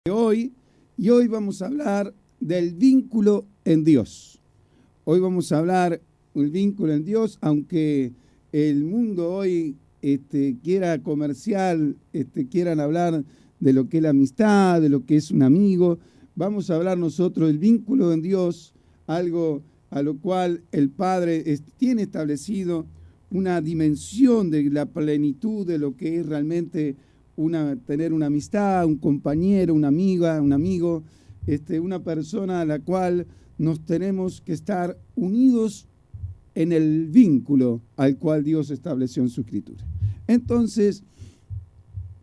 hoy y hoy vamos a hablar del vínculo en Dios. Hoy vamos a hablar del vínculo en Dios, aunque el mundo hoy quiera comercial, quieran hablar de lo que es la amistad, de lo que es un amigo. Vamos a hablar nosotros del vínculo en Dios, algo a lo cual el Padre tiene establecido una dimensión de la plenitud de lo que es realmente tener una amistad, un compañero, una amiga, un amigo, una persona a la cual nos tenemos que estar unidos en el vínculo al cual Dios estableció en su Escritura. Entonces,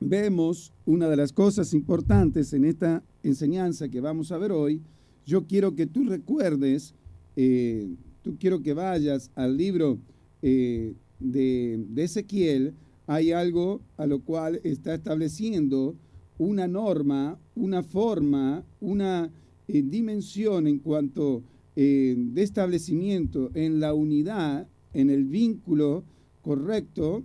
vemos una de las cosas importantes en esta enseñanza que vamos a ver hoy. Yo quiero que tú recuerdes, quiero que vayas al libro de Ezequiel. Hay algo a lo cual está estableciendo una norma, una forma, una dimensión en cuanto de establecimiento en la unidad, en el vínculo correcto,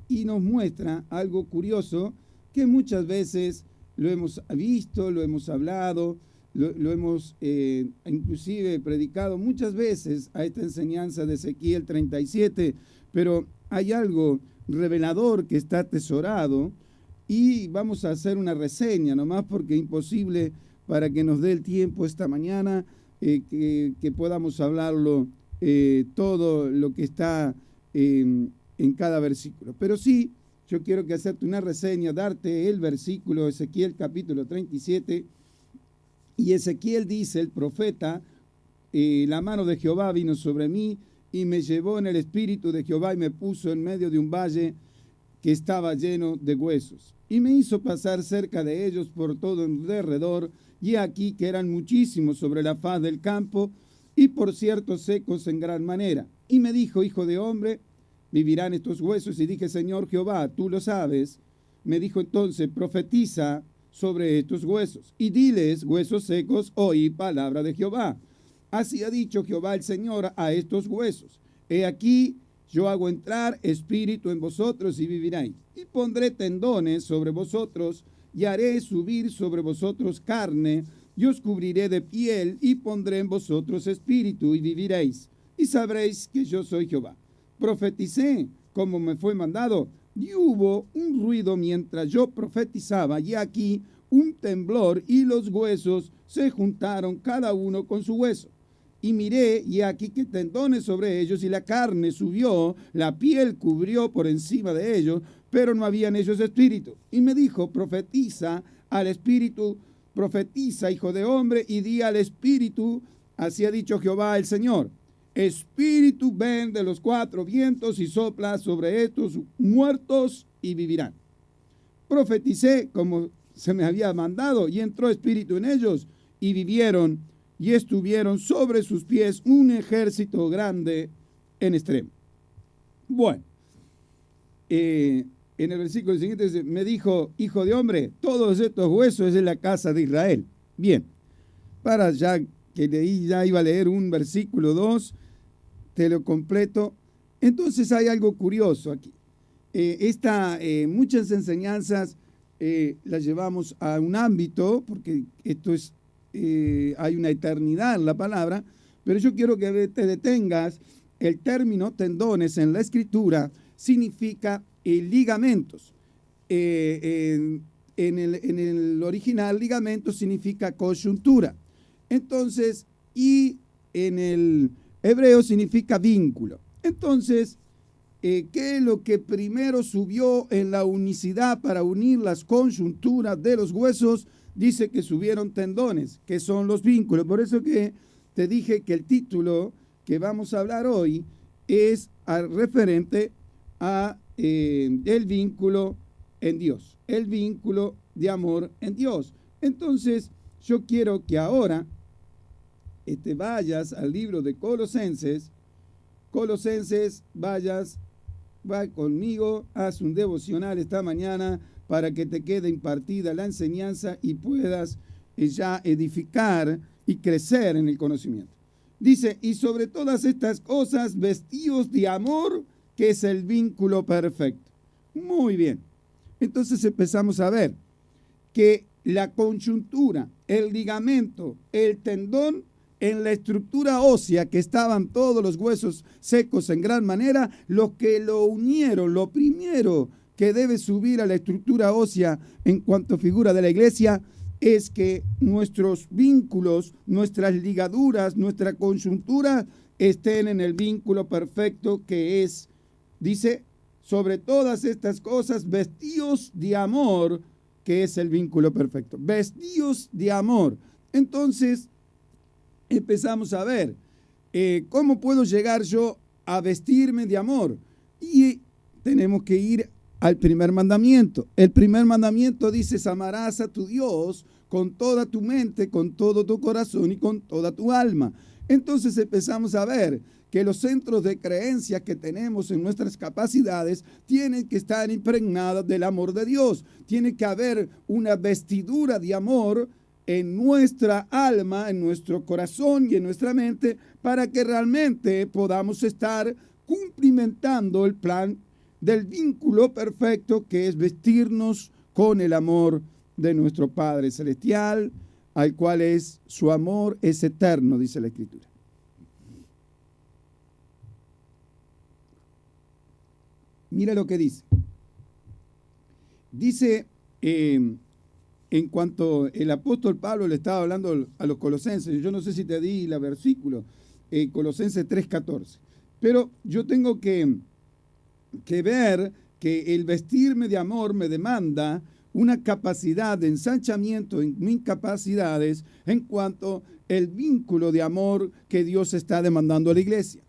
y nos muestra algo curioso que muchas veces lo hemos visto, lo hemos hablado, lo hemos inclusive predicado muchas veces a esta enseñanza de Ezequiel 37, pero hay algo revelador que está atesorado y vamos a hacer una reseña nomás porque es imposible para que nos dé el tiempo esta mañana que podamos hablarlo todo lo que está en cada versículo. Pero sí, yo quiero que hacerte una reseña, darte el versículo, Ezequiel capítulo 37, y Ezequiel dice, el profeta, la mano de Jehová vino sobre mí, y me llevó en el espíritu de Jehová y me puso en medio de un valle que estaba lleno de huesos. Y me hizo pasar cerca de ellos por todo en derredor, y aquí que eran muchísimos sobre la faz del campo, y por cierto secos en gran manera. Y me dijo, hijo de hombre, ¿vivirán estos huesos? Y dije, Señor Jehová, tú lo sabes. Me dijo entonces, profetiza sobre estos huesos, y diles, huesos secos, oí palabra de Jehová. Así ha dicho Jehová el Señor a estos huesos. He aquí, yo hago entrar espíritu en vosotros y viviréis. Y pondré tendones sobre vosotros y haré subir sobre vosotros carne y os cubriré de piel y pondré en vosotros espíritu y viviréis. Y sabréis que yo soy Jehová. Profeticé como me fue mandado y hubo un ruido mientras yo profetizaba y aquí un temblor y los huesos se juntaron cada uno con su hueso. Y miré, y aquí que tendones sobre ellos, y la carne subió, la piel cubrió por encima de ellos, pero no había en ellos espíritu. Y me dijo, profetiza al espíritu, profetiza, hijo de hombre, y di al espíritu, así ha dicho Jehová el Señor. Espíritu, ven de los cuatro vientos y sopla sobre estos muertos y vivirán. Profeticé como se me había mandado, y entró espíritu en ellos, y vivieron, y estuvieron sobre sus pies un ejército grande en extremo. Bueno, en el versículo siguiente dice, me dijo, hijo de hombre, todos estos huesos es de la casa de Israel. Bien, para ya que leí, ya iba a leer un versículo 2, te lo completo. Entonces hay algo curioso aquí. Muchas enseñanzas las llevamos a un ámbito, porque esto es hay una eternidad en la palabra, pero yo quiero que te detengas. El término tendones en la Escritura significa ligamentos. En el original, ligamentos significa coyuntura. Entonces, y en el hebreo significa vínculo. Entonces, ¿qué es lo que primero subió en la unicidad para unir las coyunturas de los huesos? Dice que subieron tendones, que son los vínculos. Por eso que te dije que el título que vamos a hablar hoy es referente a el vínculo en Dios, el vínculo de amor en Dios. Entonces, yo quiero que ahora vayas al libro de Colosenses, va conmigo, haz un devocional esta mañana, para que te quede impartida la enseñanza y puedas ya edificar y crecer en el conocimiento. Dice, y sobre todas estas cosas, vestíos de amor, que es el vínculo perfecto. Muy bien. Entonces empezamos a ver que la coyuntura, el ligamento, el tendón, en la estructura ósea que estaban todos los huesos secos en gran manera, lo que lo unieron, lo primero que debe subir a la estructura ósea en cuanto figura de la iglesia, es que nuestros vínculos, nuestras ligaduras, nuestra coyuntura estén en el vínculo perfecto que es, dice, sobre todas estas cosas, vestíos de amor, que es el vínculo perfecto. Vestíos de amor. Entonces, empezamos a ver, ¿cómo puedo llegar yo a vestirme de amor? Y tenemos que ir al primer mandamiento. El primer mandamiento dice, amarás a tu Dios con toda tu mente, con todo tu corazón y con toda tu alma. Entonces empezamos a ver que los centros de creencias que tenemos en nuestras capacidades tienen que estar impregnados del amor de Dios. Tiene que haber una vestidura de amor en nuestra alma, en nuestro corazón y en nuestra mente, para que realmente podamos estar cumplimentando el plan del vínculo perfecto, que es vestirnos con el amor de nuestro Padre Celestial, al cual es su amor es eterno, dice la Escritura. Mira lo que dice. Dice, en cuanto el apóstol Pablo le estaba hablando a los colosenses, yo no sé si te di la versículo, Colosenses 3:14, pero yo tengo que ver que el vestirme de amor me demanda una capacidad de ensanchamiento en mis capacidades en cuanto el vínculo de amor que Dios está demandando a la iglesia.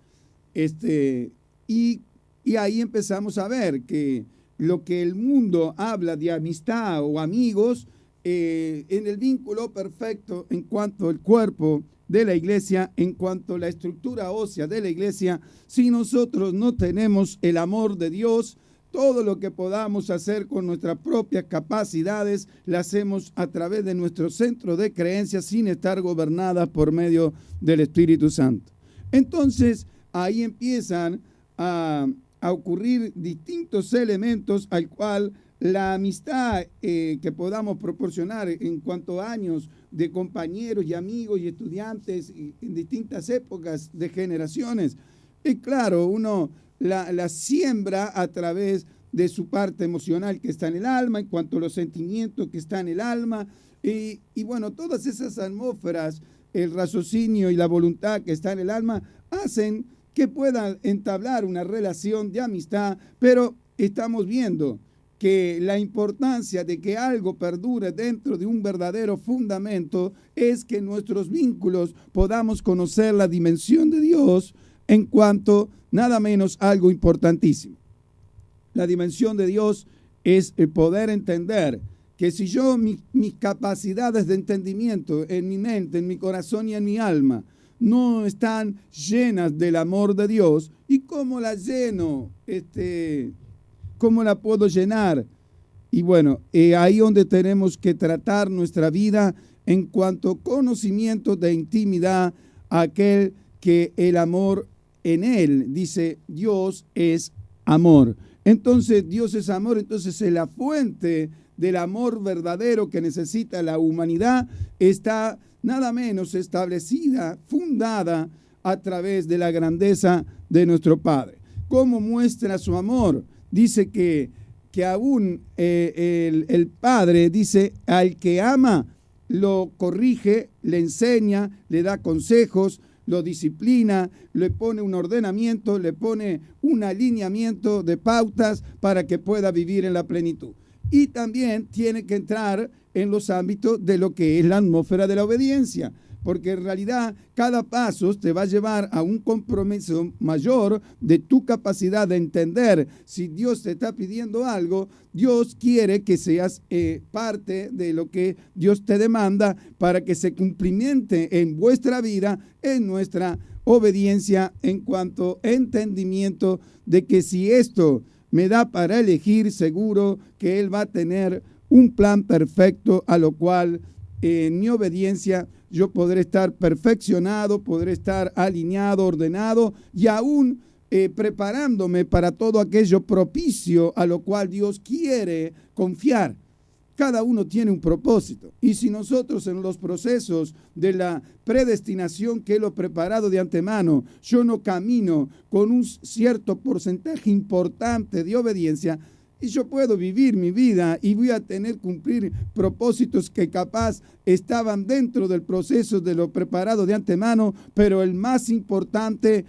Y ahí empezamos a ver que lo que el mundo habla de amistad o amigos, en el vínculo perfecto en cuanto al cuerpo de la iglesia, en cuanto a la estructura ósea de la iglesia, si nosotros no tenemos el amor de Dios, todo lo que podamos hacer con nuestras propias capacidades, lo hacemos a través de nuestro centro de creencias sin estar gobernadas por medio del Espíritu Santo. Entonces, ahí empiezan a ocurrir distintos elementos al cual la amistad que podamos proporcionar en cuanto a años de compañeros y amigos y estudiantes en distintas épocas de generaciones. Y claro, uno la siembra a través de su parte emocional que está en el alma, en cuanto a los sentimientos que están en el alma, y bueno, todas esas atmósferas, el raciocinio y la voluntad que está en el alma, hacen que puedan entablar una relación de amistad, pero estamos viendo que la importancia de que algo perdure dentro de un verdadero fundamento es que nuestros vínculos podamos conocer la dimensión de Dios en cuanto nada menos algo importantísimo. La dimensión de Dios es el poder entender que si yo mis capacidades de entendimiento en mi mente, en mi corazón y en mi alma no están llenas del amor de Dios, ¿y cómo la lleno? ¿Cómo la puedo llenar? Y bueno, ahí donde tenemos que tratar nuestra vida en cuanto a conocimiento de intimidad, aquel que el amor en él, dice, Dios es amor. Entonces, Dios es amor, entonces la fuente del amor verdadero que necesita la humanidad está nada menos establecida, fundada a través de la grandeza de nuestro Padre. ¿Cómo muestra su amor? Dice que aún el Padre, dice, al que ama, lo corrige, le enseña, le da consejos, lo disciplina, le pone un ordenamiento, le pone un alineamiento de pautas para que pueda vivir en la plenitud. Y también tiene que entrar en los ámbitos de lo que es la atmósfera de la obediencia, porque en realidad cada paso te va a llevar a un compromiso mayor de tu capacidad de entender. Si Dios te está pidiendo algo, Dios quiere que seas parte de lo que Dios te demanda para que se cumplimente en vuestra vida, en nuestra obediencia, en cuanto a entendimiento de que si esto me da para elegir, seguro que Él va a tener un plan perfecto, a lo cual en mi obediencia yo podré estar perfeccionado, podré estar alineado, ordenado y aún preparándome para todo aquello propicio a lo cual Dios quiere confiar. Cada uno tiene un propósito. Y si nosotros en los procesos de la predestinación que Él ha preparado de antemano, yo no camino con un cierto porcentaje importante de obediencia, y yo puedo vivir mi vida y voy a cumplir propósitos que capaz estaban dentro del proceso de lo preparado de antemano, pero el más importante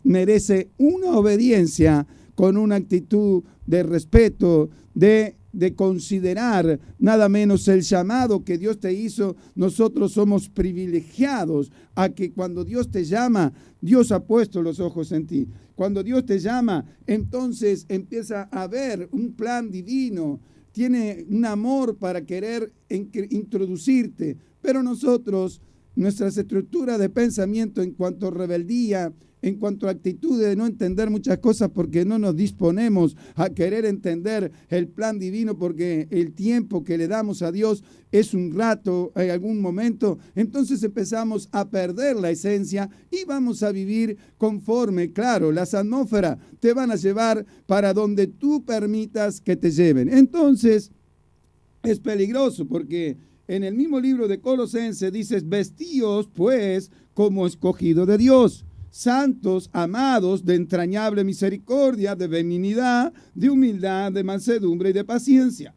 merece una obediencia con una actitud de respeto, de considerar nada menos el llamado que Dios te hizo. Nosotros somos privilegiados a que cuando Dios te llama, Dios ha puesto los ojos en ti. Cuando Dios te llama, entonces empieza a haber un plan divino, tiene un amor para querer introducirte, pero nosotros, nuestras estructuras de pensamiento en cuanto a rebeldía, en cuanto a actitud de no entender muchas cosas porque no nos disponemos a querer entender el plan divino, porque el tiempo que le damos a Dios es un rato, en algún momento, entonces empezamos a perder la esencia y vamos a vivir conforme. Claro, las atmósferas te van a llevar para donde tú permitas que te lleven. Entonces, es peligroso porque en el mismo libro de Colosenses dices, vestíos pues como escogido de Dios, santos, amados, de entrañable misericordia, de benignidad, de humildad, de mansedumbre y de paciencia.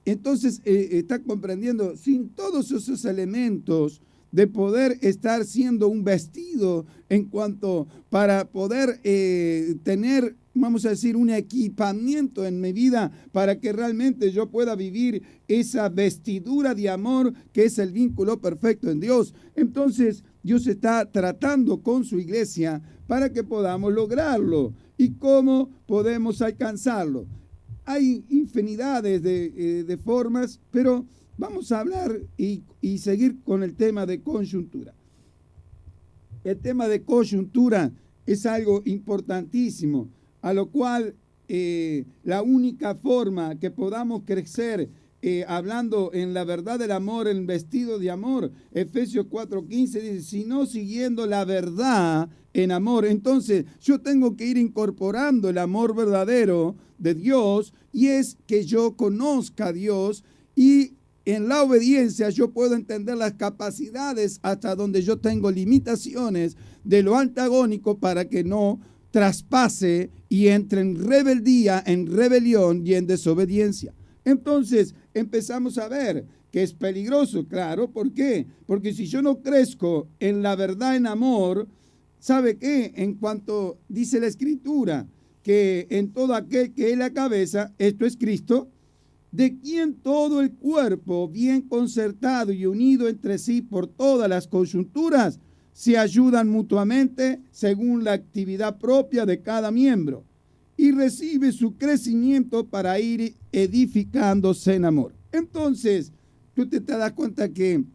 Entonces, está comprendiendo, sin todos esos elementos de poder estar siendo un vestido en cuanto para poder tener, vamos a decir, un equipamiento en mi vida para que realmente yo pueda vivir esa vestidura de amor que es el vínculo perfecto en Dios. Entonces, Dios está tratando con su iglesia para que podamos lograrlo. ¿Y cómo podemos alcanzarlo? Hay infinidades de formas, pero vamos a hablar y seguir con el tema de coyuntura. El tema de coyuntura es algo importantísimo, a lo cual la única forma que podamos crecer hablando en la verdad del amor, en vestido de amor, Efesios 4:15 dice, sino siguiendo la verdad en amor. Entonces yo tengo que ir incorporando el amor verdadero de Dios, y es que yo conozca a Dios, y en la obediencia yo puedo entender las capacidades hasta donde yo tengo limitaciones de lo antagónico para que no traspase y entre en rebeldía, en rebelión y en desobediencia. Entonces empezamos a ver que es peligroso, claro. ¿Por qué? Porque si yo no crezco en la verdad en amor, ¿sabe qué? En cuanto dice la Escritura, que en todo aquel que es la cabeza, esto es Cristo, de quien todo el cuerpo, bien concertado y unido entre sí por todas las coyunturas, se ayudan mutuamente según la actividad propia de cada miembro, y recibe su crecimiento para ir edificándose en amor. Entonces, tú te das cuenta que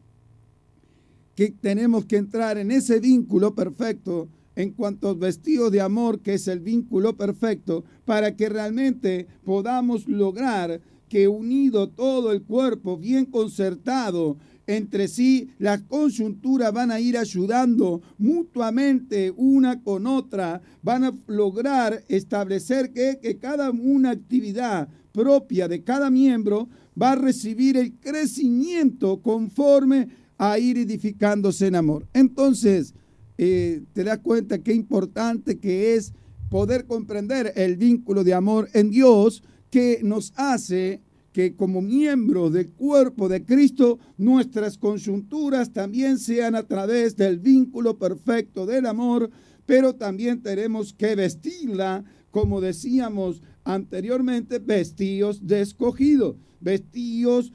tenemos que entrar en ese vínculo perfecto en cuanto al vestido de amor, que es el vínculo perfecto, para que realmente podamos lograr que unido todo el cuerpo, bien concertado entre sí, las coyunturas van a ir ayudando mutuamente una con otra, van a lograr establecer que cada una actividad propia de cada miembro va a recibir el crecimiento conforme a ir edificándose en amor. Entonces, te das cuenta qué importante que es poder comprender el vínculo de amor en Dios, que nos hace que como miembros del cuerpo de Cristo, nuestras coyunturas también sean a través del vínculo perfecto del amor, pero también tenemos que vestirla, como decíamos anteriormente, vestidos de escogido, vestidos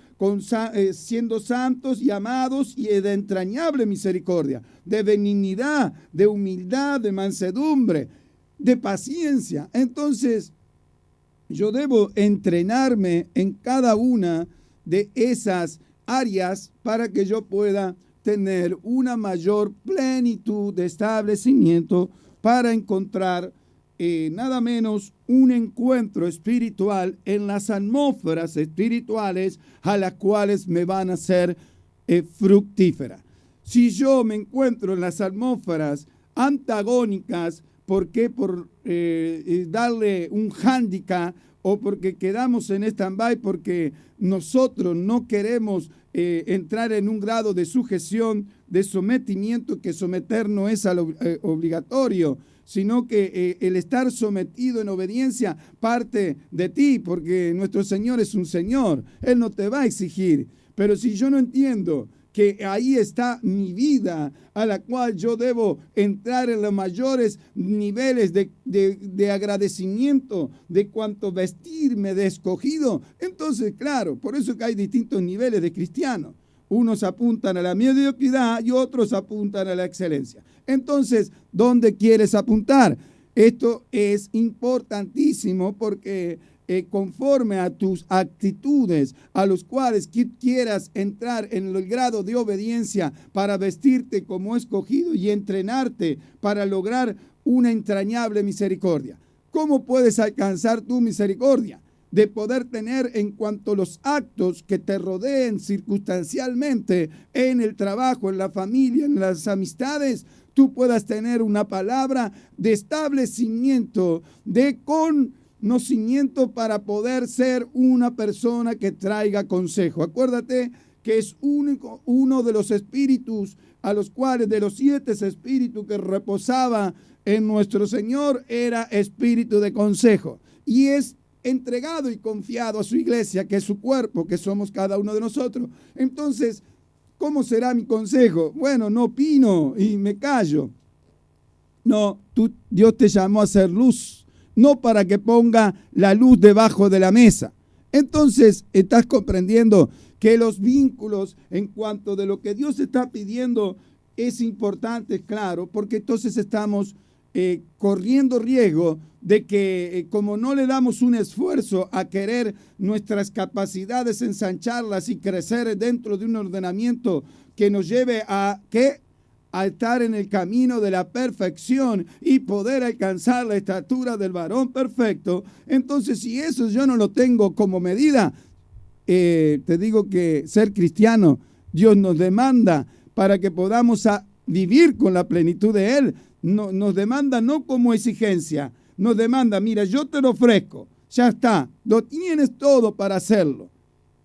siendo santos y amados y de entrañable misericordia, de benignidad, de humildad, de mansedumbre, de paciencia. Entonces, yo debo entrenarme en cada una de esas áreas para que yo pueda tener una mayor plenitud de establecimiento para encontrar nada menos un encuentro espiritual en las atmósferas espirituales a las cuales me van a ser fructíferas. Si yo me encuentro en las atmósferas antagónicas, ¿por qué? Por darle un hándicap o porque quedamos en stand-by porque nosotros no queremos entrar en un grado de sujeción, de sometimiento, que someter no es obligatorio, sino que el estar sometido en obediencia parte de ti, porque nuestro Señor es un Señor, Él no te va a exigir. Pero si yo no entiendo que ahí está mi vida, a la cual yo debo entrar en los mayores niveles de agradecimiento, de cuanto vestirme de escogido, entonces, claro, por eso que hay distintos niveles de cristianos. Unos apuntan a la mediocridad y otros apuntan a la excelencia. Entonces, ¿dónde quieres apuntar? Esto es importantísimo porque conforme a tus actitudes, a los cuales quieras entrar en el grado de obediencia para vestirte como escogido y entrenarte para lograr una entrañable misericordia. ¿Cómo puedes alcanzar tu misericordia? De poder tener en cuanto a los actos que te rodeen circunstancialmente en el trabajo, en la familia, en las amistades, tú puedas tener una palabra de establecimiento, de conocimiento para poder ser una persona que traiga consejo. Acuérdate que es uno de los espíritus a los cuales, de los 7 espíritus que reposaba en nuestro Señor, era espíritu de consejo. Y es entregado y confiado a su iglesia, que es su cuerpo, que somos cada uno de nosotros. Entonces, ¿cómo será mi consejo? Bueno, no opino y me callo. No, Dios te llamó a ser luz, no para que ponga la luz debajo de la mesa. Entonces, estás comprendiendo que los vínculos en cuanto de lo que Dios está pidiendo es importante, claro, porque entonces estamos corriendo riesgo de que como no le damos un esfuerzo a querer nuestras capacidades, ensancharlas y crecer dentro de un ordenamiento que nos lleve a estar en el camino de la perfección y poder alcanzar la estatura del varón perfecto, entonces si eso yo no lo tengo como medida, te digo que ser cristiano, Dios nos demanda para que podamos vivir con la plenitud de Él. No, nos demanda no como exigencia, nos demanda, mira, yo te lo ofrezco, ya está, lo tienes todo para hacerlo.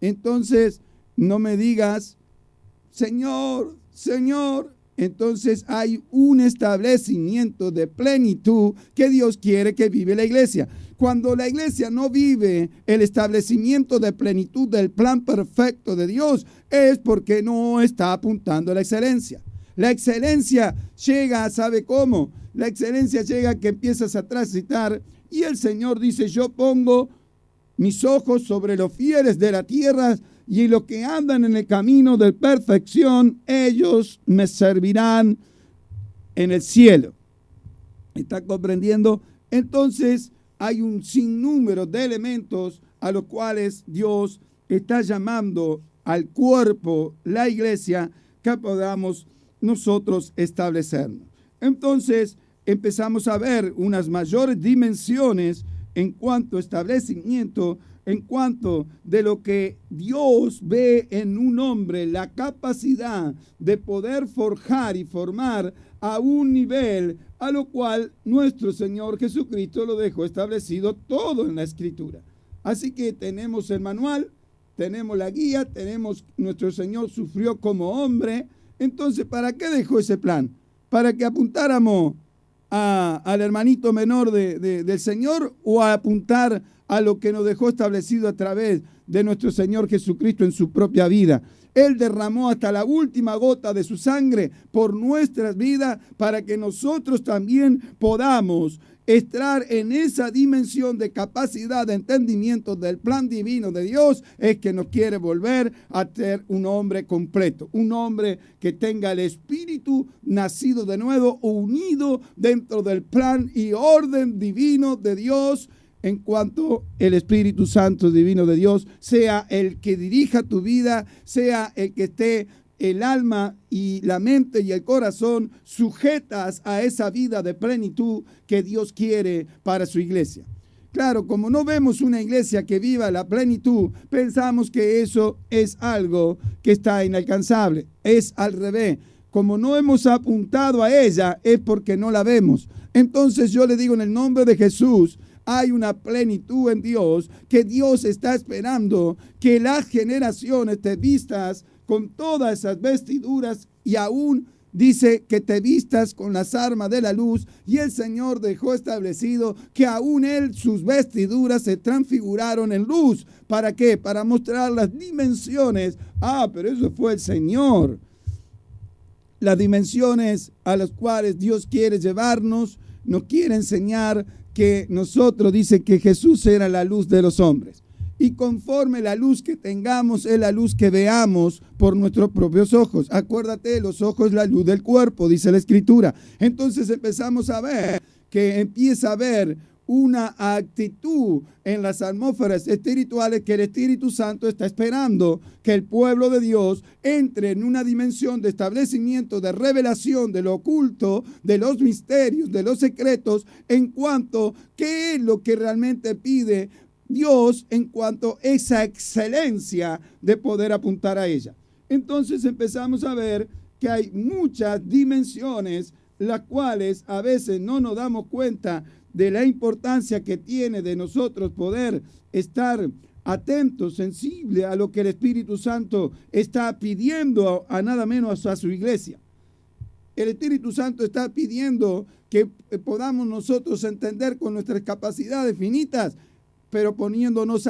Entonces, no me digas, Señor, Señor. Entonces hay un establecimiento de plenitud que Dios quiere que vive la iglesia. Cuando la iglesia no vive el establecimiento de plenitud del plan perfecto de Dios, es porque no está apuntando a la excelencia. La excelencia llega, ¿sabe cómo? La excelencia llega que empiezas a transitar y el Señor dice, yo pongo mis ojos sobre los fieles de la tierra y los que andan en el camino de perfección, ellos me servirán en el cielo. ¿Está comprendiendo? Entonces hay un sinnúmero de elementos a los cuales Dios está llamando al cuerpo, la iglesia, que podamos nosotros establecernos. Entonces empezamos a ver unas mayores dimensiones en cuanto a establecimiento, en cuanto de lo que Dios ve en un hombre, la capacidad de poder forjar y formar a un nivel a lo cual nuestro Señor Jesucristo lo dejó establecido todo en la Escritura. Así que tenemos el manual, tenemos la guía, tenemos nuestro Señor sufrió como hombre. Entonces, ¿para qué dejó ese plan? ¿Para que apuntáramos al hermanito menor del Señor o a apuntar a lo que nos dejó establecido a través de nuestro Señor Jesucristo en su propia vida? Él derramó hasta la última gota de su sangre por nuestras vidas para que nosotros también podamos estar en esa dimensión de capacidad de entendimiento del plan divino de Dios. Es que nos quiere volver a ser un hombre completo, un hombre que tenga el espíritu nacido de nuevo, unido dentro del plan y orden divino de Dios, en cuanto el Espíritu Santo divino de Dios sea el que dirija tu vida, sea el que esté el alma y la mente y el corazón sujetas a esa vida de plenitud que Dios quiere para su iglesia. Claro, como no vemos una iglesia que viva la plenitud, pensamos que eso es algo que está inalcanzable. Es al revés. Como no hemos apuntado a ella, es porque no la vemos. Entonces yo le digo en el nombre de Jesús, hay una plenitud en Dios, que Dios está esperando que las generaciones te vistas con todas esas vestiduras y aún dice que te vistas con las armas de la luz, y el Señor dejó establecido que aún Él, sus vestiduras se transfiguraron en luz. ¿Para qué? Para mostrar las dimensiones. Pero eso fue el Señor. Las dimensiones a las cuales Dios quiere llevarnos, nos quiere enseñar que nosotros, dice que Jesús era la luz de los hombres. Y conforme la luz que tengamos es la luz que veamos por nuestros propios ojos. Acuérdate, los ojos es la luz del cuerpo, dice la Escritura. Entonces empezamos a ver que empieza a haber una actitud en las atmósferas espirituales que el Espíritu Santo está esperando que el pueblo de Dios entre en una dimensión de establecimiento, de revelación de lo oculto, de los misterios, de los secretos, en cuanto qué es lo que realmente pide Dios en cuanto a esa excelencia de poder apuntar a ella. Entonces empezamos a ver que hay muchas dimensiones, las cuales a veces no nos damos cuenta de la importancia que tiene de nosotros poder estar atentos, sensibles a lo que el Espíritu Santo está pidiendo a nada menos a su iglesia. El Espíritu Santo está pidiendo que podamos nosotros entender con nuestras capacidades finitas, pero poniéndonos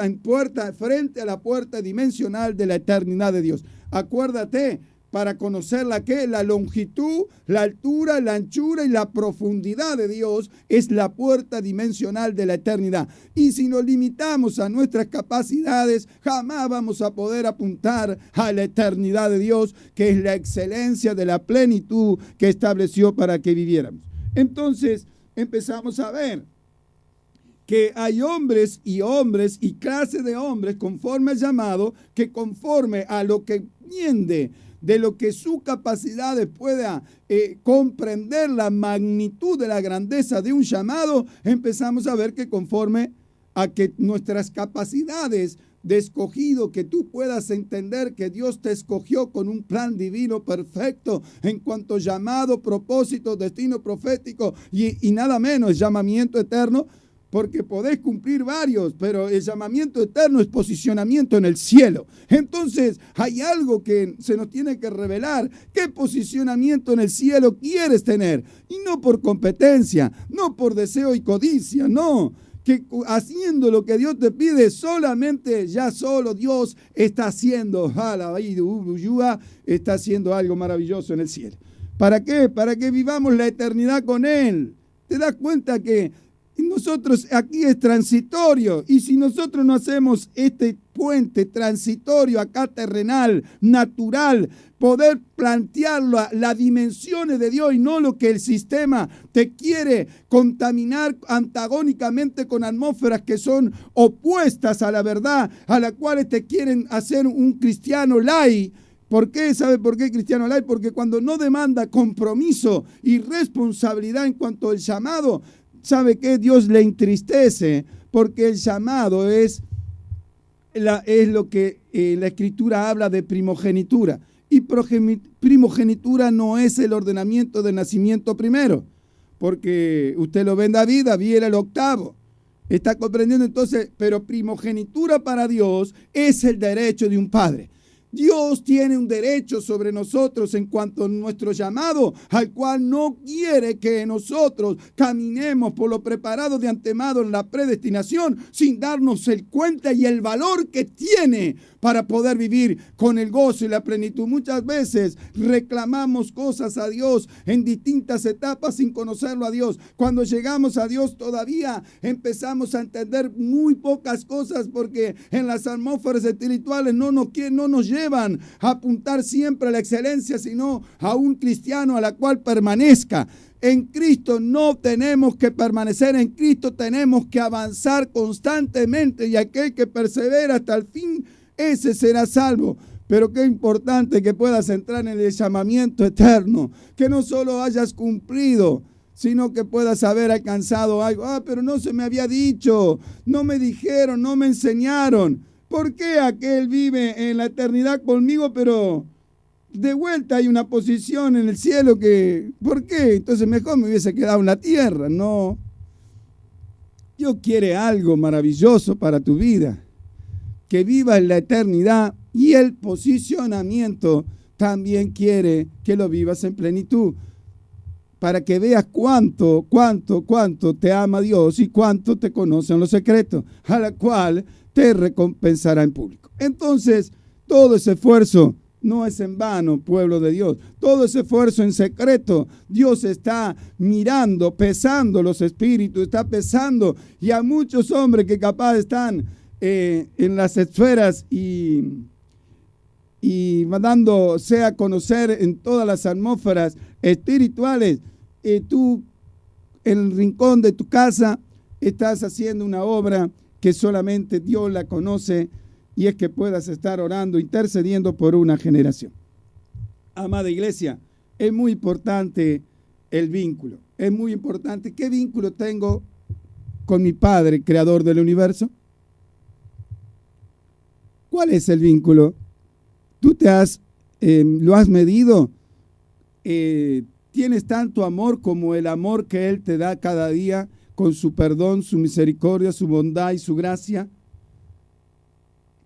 frente a la puerta dimensional de la eternidad de Dios. Acuérdate, para conocer la longitud, la altura, la anchura y la profundidad de Dios es la puerta dimensional de la eternidad. Y si nos limitamos a nuestras capacidades, jamás vamos a poder apuntar a la eternidad de Dios, que es la excelencia de la plenitud que estableció para que viviéramos. Entonces empezamos a ver que hay hombres y clases de hombres conforme al llamado, que conforme a lo que entiende de lo que su capacidad pueda comprender la magnitud de la grandeza de un llamado, empezamos a ver que conforme a que nuestras capacidades de escogido, que tú puedas entender que Dios te escogió con un plan divino perfecto en cuanto a llamado, propósito, destino profético y nada menos, llamamiento eterno, porque podés cumplir varios, pero el llamamiento eterno es posicionamiento en el cielo. Entonces, hay algo que se nos tiene que revelar. ¿Qué posicionamiento en el cielo quieres tener? Y no por competencia, no por deseo y codicia, no. Que haciendo lo que Dios te pide, solamente, ya solo Dios está haciendo, está haciendo algo maravilloso en el cielo. ¿Para qué? Para que vivamos la eternidad con Él. ¿Te das cuenta que nosotros aquí es transitorio? Y si nosotros no hacemos este puente transitorio acá terrenal, natural, poder plantear las dimensiones de Dios y no lo que el sistema te quiere contaminar antagónicamente con atmósferas que son opuestas a la verdad, a las cuales te quieren hacer un cristiano light. ¿Por qué? ¿Sabe por qué cristiano light? Porque cuando no demanda compromiso y responsabilidad en cuanto al llamado, ¿sabe qué? Dios le entristece, porque el llamado es lo que la Escritura habla de primogenitura. Y primogenitura no es el ordenamiento de nacimiento primero, porque usted lo ve en David era el octavo. ¿Está comprendiendo? Entonces, pero primogenitura para Dios es el derecho de un padre. Dios tiene un derecho sobre nosotros en cuanto a nuestro llamado, al cual no quiere que nosotros caminemos por lo preparado de antemano en la predestinación, sin darnos el cuenta y el valor que tiene para poder vivir con el gozo y la plenitud. Muchas veces reclamamos cosas a Dios en distintas etapas sin conocerlo a Dios. Cuando llegamos a Dios todavía empezamos a entender muy pocas cosas, porque en las atmósferas espirituales no nos llevan a apuntar siempre a la excelencia, sino a un cristiano a la cual permanezca. En Cristo no tenemos que permanecer, en Cristo tenemos que avanzar constantemente, y aquel que persevera hasta el fin, ese será salvo. Pero qué importante que puedas entrar en el llamamiento eterno, que no solo hayas cumplido, sino que puedas haber alcanzado algo. Pero no se me había dicho, no me dijeron, no me enseñaron. ¿Por qué aquel vive en la eternidad conmigo, pero de vuelta hay una posición en el cielo que... ¿Por qué? Entonces mejor me hubiese quedado en la tierra. No. Dios quiere algo maravilloso para tu vida, que vivas en la eternidad, y el posicionamiento también quiere que lo vivas en plenitud, para que veas cuánto te ama Dios y cuánto te conoce en los secretos, a la cual te recompensará en público. Entonces, todo ese esfuerzo no es en vano, pueblo de Dios. Todo ese esfuerzo en secreto, Dios está mirando, pesando los espíritus, está pesando, y a muchos hombres que capaz están en las esferas y mandándose a conocer en todas las atmósferas espirituales, tú en el rincón de tu casa estás haciendo una obra que solamente Dios la conoce, y es que puedas estar orando, intercediendo por una generación. Amada iglesia, es muy importante el vínculo. Es muy importante. ¿Qué vínculo tengo con mi Padre, creador del universo? ¿Cuál es el vínculo? ¿Tú lo has medido? ¿Tienes tanto amor como el amor que Él te da cada día, con su perdón, su misericordia, su bondad y su gracia?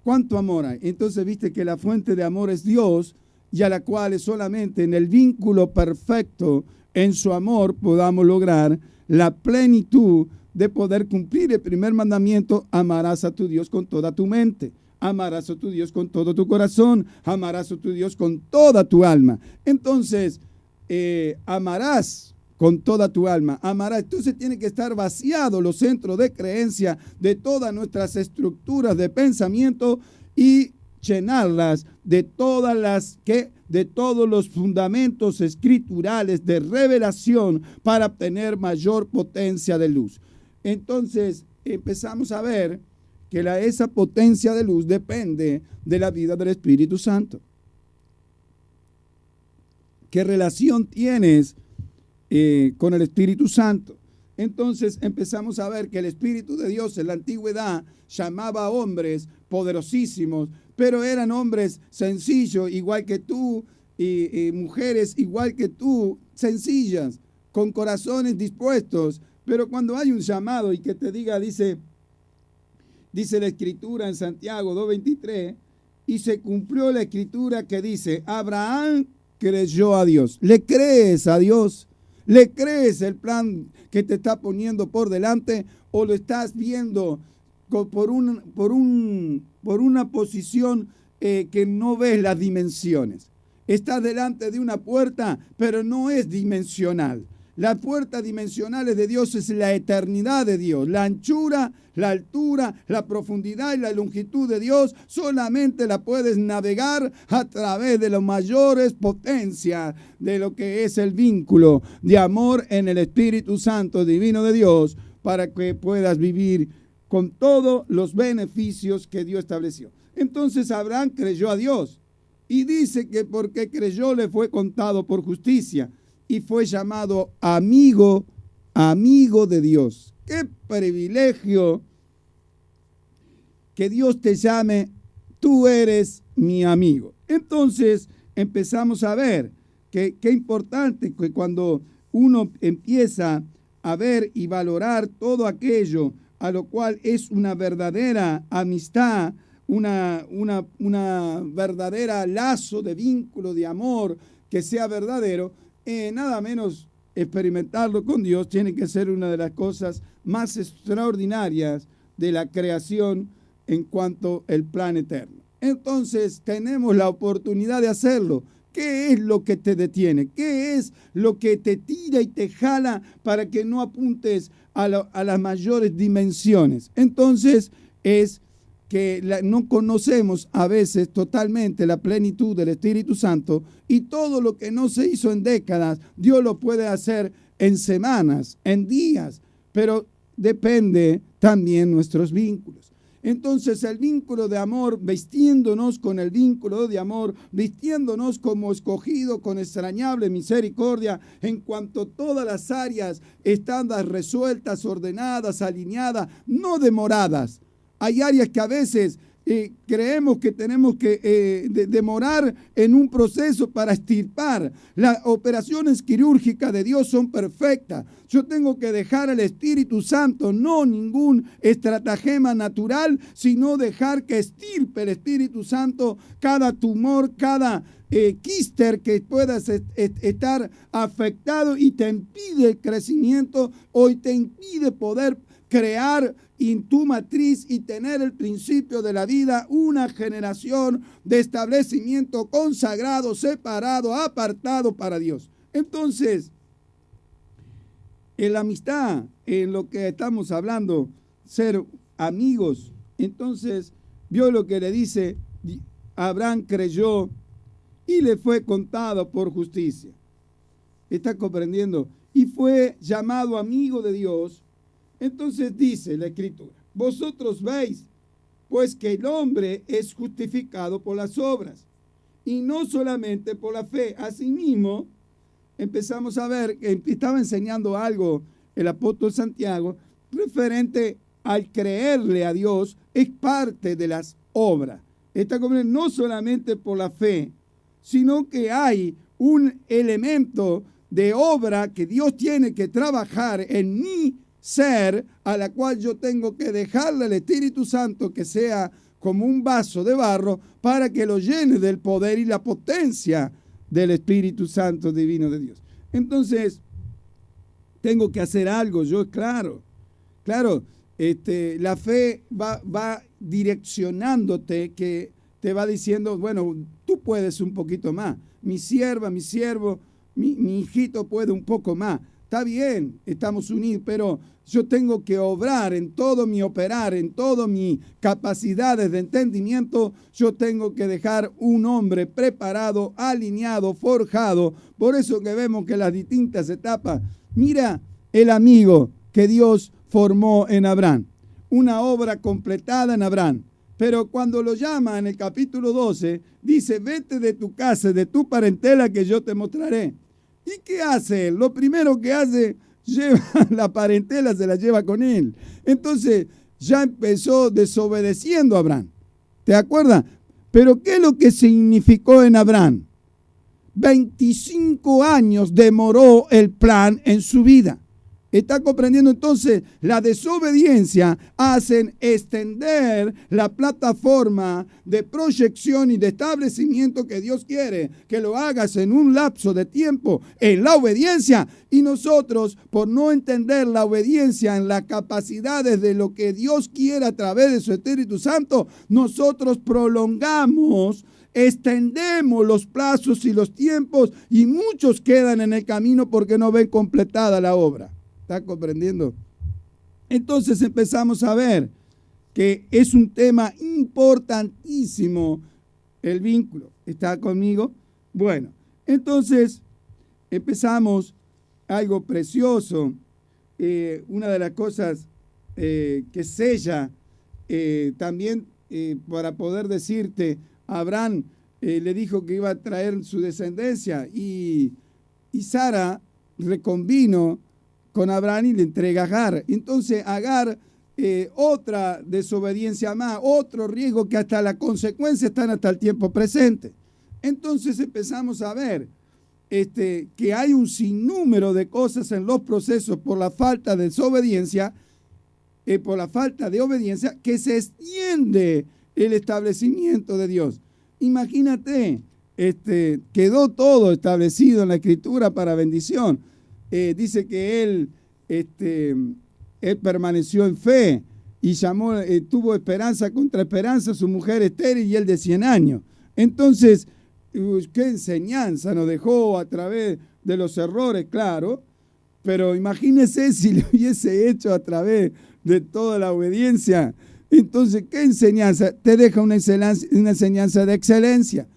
¿Cuánto amor hay? Entonces viste que la fuente de amor es Dios, y a la cual es solamente en el vínculo perfecto, en su amor, podamos lograr la plenitud de poder cumplir el primer mandamiento: amarás a tu Dios con toda tu mente, amarás a tu Dios con todo tu corazón, amarás a tu Dios con toda tu alma. Entonces, amarás con toda tu alma, amarás. Entonces tiene que estar vaciado los centros de creencia de todas nuestras estructuras de pensamiento, y llenarlas de todos los fundamentos escriturales de revelación, para obtener mayor potencia de luz. Entonces empezamos a ver que esa potencia de luz depende de la vida del Espíritu Santo. ¿Qué relación tienes con el Espíritu Santo? Entonces empezamos a ver que el Espíritu de Dios en la antigüedad llamaba a hombres poderosísimos, pero eran hombres sencillos, igual que tú, y mujeres igual que tú, sencillas, con corazones dispuestos. Pero cuando hay un llamado, y que te diga, dice la Escritura en Santiago 2:23, y se cumplió la Escritura que dice: Abraham creyó a Dios. ¿Le crees a Dios? ¿Le crees el plan que te está poniendo por delante, o lo estás viendo por una posición que no ves las dimensiones? Estás delante de una puerta, pero no es dimensional. La puerta dimensional de Dios es la eternidad de Dios. La anchura, la altura, la profundidad y la longitud de Dios solamente la puedes navegar a través de las mayores potencias de lo que es el vínculo de amor en el Espíritu Santo divino de Dios, para que puedas vivir con todos los beneficios que Dios estableció. Entonces Abraham creyó a Dios, y dice que porque creyó le fue contado por justicia, y fue llamado amigo de Dios. ¡Qué privilegio que Dios te llame! Tú eres mi amigo. Entonces empezamos a ver que qué importante que cuando uno empieza a ver y valorar todo aquello a lo cual es una verdadera amistad, una verdadera lazo de vínculo, de amor, que sea verdadero, nada menos experimentarlo con Dios tiene que ser una de las cosas más extraordinarias de la creación en cuanto al plan eterno. Entonces tenemos la oportunidad de hacerlo. ¿Qué es lo que te detiene? ¿Qué es lo que te tira y te jala para que no apuntes a las mayores dimensiones? Entonces es que no conocemos a veces totalmente la plenitud del Espíritu Santo, y todo lo que no se hizo en décadas, Dios lo puede hacer en semanas, en días, pero depende también nuestros vínculos. Entonces el vínculo de amor, vistiéndonos con el vínculo de amor, vistiéndonos como escogido con extrañable misericordia, en cuanto todas las áreas están resueltas, ordenadas, alineadas, no demoradas. Hay áreas que a veces creemos que tenemos que demorar en un proceso para extirpar. Las operaciones quirúrgicas de Dios son perfectas. Yo tengo que dejar al Espíritu Santo, no ningún estratagema natural, sino dejar que extirpe el Espíritu Santo cada tumor, cada quíster que puedas estar afectado y te impide el crecimiento o te impide poder crear en tu matriz y tener el principio de la vida, una generación de establecimiento consagrado, separado, apartado para Dios. Entonces, en la amistad, en lo que estamos hablando, ser amigos, entonces vio lo que le dice, Abraham creyó y le fue contado por justicia. ¿Está comprendiendo? Y fue llamado amigo de Dios. Entonces dice la Escritura, vosotros veis, pues que el hombre es justificado por las obras, y no solamente por la fe. Asimismo, empezamos a ver que estaba enseñando algo el apóstol Santiago referente al creerle a Dios, es parte de las obras. Está comprendiendo, no solamente por la fe, sino que hay un elemento de obra que Dios tiene que trabajar en mi ser, a la cual yo tengo que dejarle al Espíritu Santo que sea como un vaso de barro para que lo llene del poder y la potencia del Espíritu Santo divino de Dios. Entonces, tengo que hacer algo, yo, claro, la fe va direccionándote, que te va diciendo, bueno, tú puedes un poquito más, mi sierva, mi siervo, mi hijito puede un poco más. Está bien, estamos unidos, pero yo tengo que obrar en todo mi operar, en todas mis capacidades de entendimiento. Yo tengo que dejar un hombre preparado, alineado, forjado. Por eso que vemos que las distintas etapas, mira el amigo que Dios formó en Abraham, una obra completada en Abraham. Pero cuando lo llama en el capítulo 12, dice, vete de tu casa, de tu parentela que yo te mostraré. ¿Y qué hace él? Lo primero que hace, lleva la parentela, se la lleva con él. Entonces ya empezó desobedeciendo a Abraham. ¿Te acuerdas? Pero ¿qué es lo que significó en Abraham? 25 años demoró el plan en su vida. ¿Está comprendiendo? Entonces, la desobediencia hace extender la plataforma de proyección y de establecimiento que Dios quiere que lo hagas en un lapso de tiempo en la obediencia. Y nosotros, por no entender la obediencia en las capacidades de lo que Dios quiere a través de su Espíritu Santo, nosotros prolongamos, extendemos los plazos y los tiempos y muchos quedan en el camino porque no ven completada la obra. ¿Está comprendiendo? Entonces empezamos a ver que es un tema importantísimo el vínculo. ¿Está conmigo? Bueno, entonces empezamos algo precioso. Una de las cosas que sella también para poder decirte, Abraham le dijo que iba a traer su descendencia y Sara reconvino con Abraham y le entrega a Agar. Entonces Agar, otra desobediencia más, otro riesgo que hasta las consecuencias están hasta el tiempo presente. Entonces empezamos a ver que hay un sinnúmero de cosas en los procesos por la falta de desobediencia, por la falta de obediencia, que se extiende el establecimiento de Dios. Imagínate, quedó todo establecido en la Escritura para bendición. Dice que él permaneció en fe y tuvo esperanza contra esperanza, su mujer estéril y él de 100 años. Entonces, qué enseñanza nos dejó a través de los errores, claro, pero imagínese si lo hubiese hecho a través de toda la obediencia. Entonces, ¿qué enseñanza? Te deja una enseñanza de excelencia.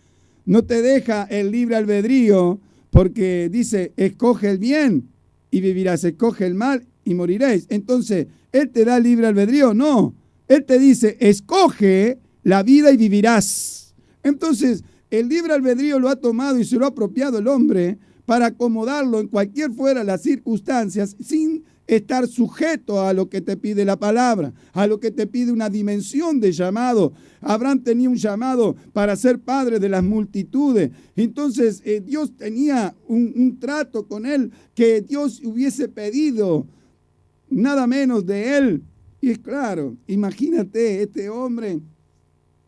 No te deja el libre albedrío, porque dice, escoge el bien y vivirás, escoge el mal y moriréis. Entonces, ¿él te da libre albedrío? No. Él te dice, escoge la vida y vivirás. Entonces, el libre albedrío lo ha tomado y se lo ha apropiado el hombre para acomodarlo en cualquier fuera las circunstancias, sin estar sujeto a lo que te pide la palabra, a lo que te pide una dimensión de llamado. Abraham tenía un llamado para ser padre de las multitudes. Entonces Dios tenía un trato con él que Dios hubiese pedido nada menos de él. Y es claro, imagínate este hombre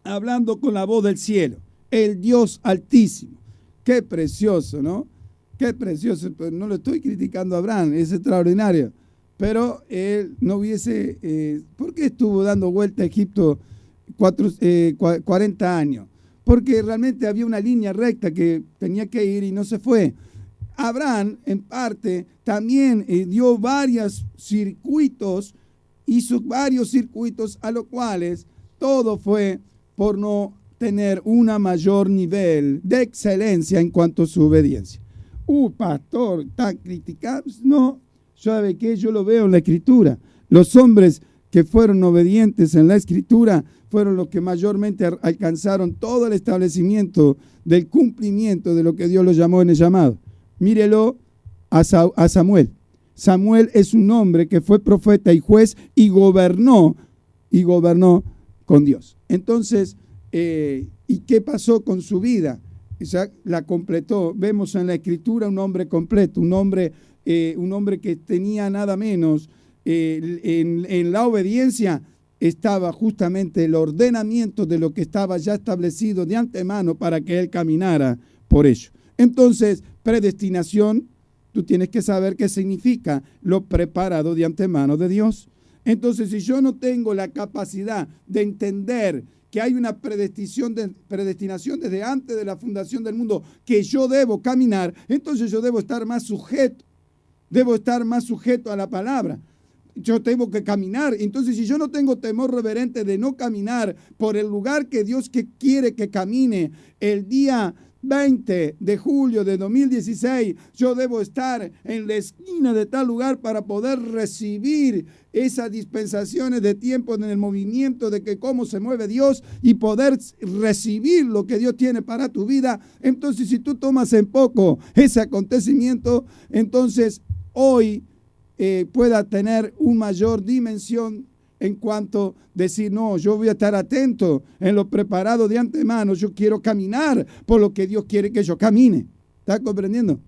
hablando con la voz del cielo, el Dios Altísimo. Qué precioso, ¿no? Qué precioso. Pues no lo estoy criticando a Abraham, es extraordinario. Pero él no hubiese... ¿por qué estuvo dando vuelta a Egipto 40 años? Porque realmente había una línea recta que tenía que ir y no se fue. Abraham, en parte, también dio varios circuitos, hizo varios circuitos a los cuales todo fue por no tener un mayor nivel de excelencia en cuanto a su obediencia. Pastor, ¿está criticado? No, ¿sabe qué? Yo lo veo en la Escritura. Los hombres que fueron obedientes en la Escritura fueron los que mayormente alcanzaron todo el establecimiento del cumplimiento de lo que Dios los llamó en el llamado. Mírelo a Samuel. Samuel es un hombre que fue profeta y juez y gobernó con Dios. Entonces, ¿y qué pasó con su vida? O sea, la completó. Vemos en la Escritura un hombre completo, un hombre que tenía nada menos. En la obediencia estaba justamente el ordenamiento de lo que estaba ya establecido de antemano para que él caminara por ello. Entonces, predestinación, tú tienes que saber qué significa lo preparado de antemano de Dios. Entonces, si yo no tengo la capacidad de entender que hay una predestinación desde antes de la fundación del mundo que yo debo caminar, entonces yo debo estar más sujeto a la palabra. Yo tengo que caminar. Entonces, si yo no tengo temor reverente de no caminar por el lugar que Dios quiere que camine, el día 20 de julio de 2016, yo debo estar en la esquina de tal lugar para poder recibir esas dispensaciones de tiempo en el movimiento de que cómo se mueve Dios y poder recibir lo que Dios tiene para tu vida. Entonces, si tú tomas en poco ese acontecimiento, entonces hoy pueda tener una mayor dimensión en cuanto decir, no, yo voy a estar atento en lo preparado de antemano, yo quiero caminar por lo que Dios quiere que yo camine. ¿Estás comprendiendo?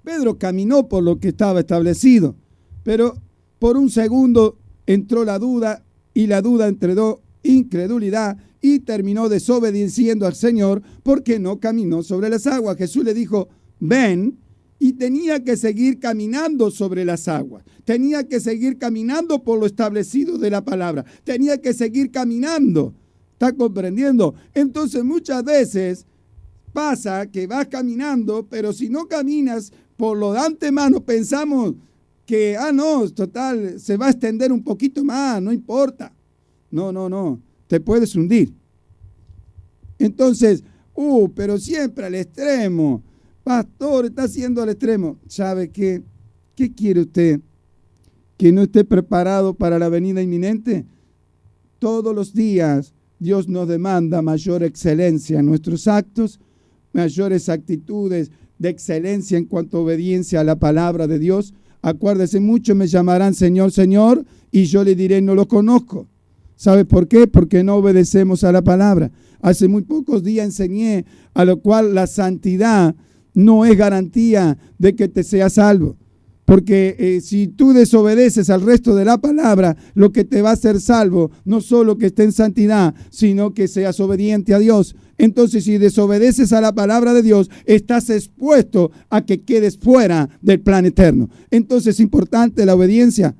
Pedro caminó por lo que estaba establecido, pero por un segundo entró la duda y la duda entró incredulidad y terminó desobedeciendo al Señor porque no caminó sobre las aguas. Jesús le dijo, ven. Y tenía que seguir caminando sobre las aguas. Tenía que seguir caminando por lo establecido de la palabra. Tenía que seguir caminando. ¿Está comprendiendo? Entonces muchas veces pasa que vas caminando, pero si no caminas por lo de antemano, pensamos que, no, total, se va a extender un poquito más, no importa. No, te puedes hundir. Entonces, pero siempre al extremo. Pastor, está haciendo al extremo. ¿Sabe qué? ¿Qué quiere usted? ¿Que no esté preparado para la venida inminente? Todos los días Dios nos demanda mayor excelencia en nuestros actos, mayores actitudes de excelencia en cuanto a obediencia a la palabra de Dios. Acuérdese, muchos me llamarán Señor, Señor, y yo le diré, no lo conozco. ¿Sabe por qué? Porque no obedecemos a la palabra. Hace muy pocos días enseñé a lo cual la santidad no es garantía de que te seas salvo. Porque si tú desobedeces al resto de la palabra, lo que te va a hacer salvo, no solo que esté en santidad, sino que seas obediente a Dios. Entonces, si desobedeces a la palabra de Dios, estás expuesto a que quedes fuera del plan eterno. Entonces, es importante la obediencia.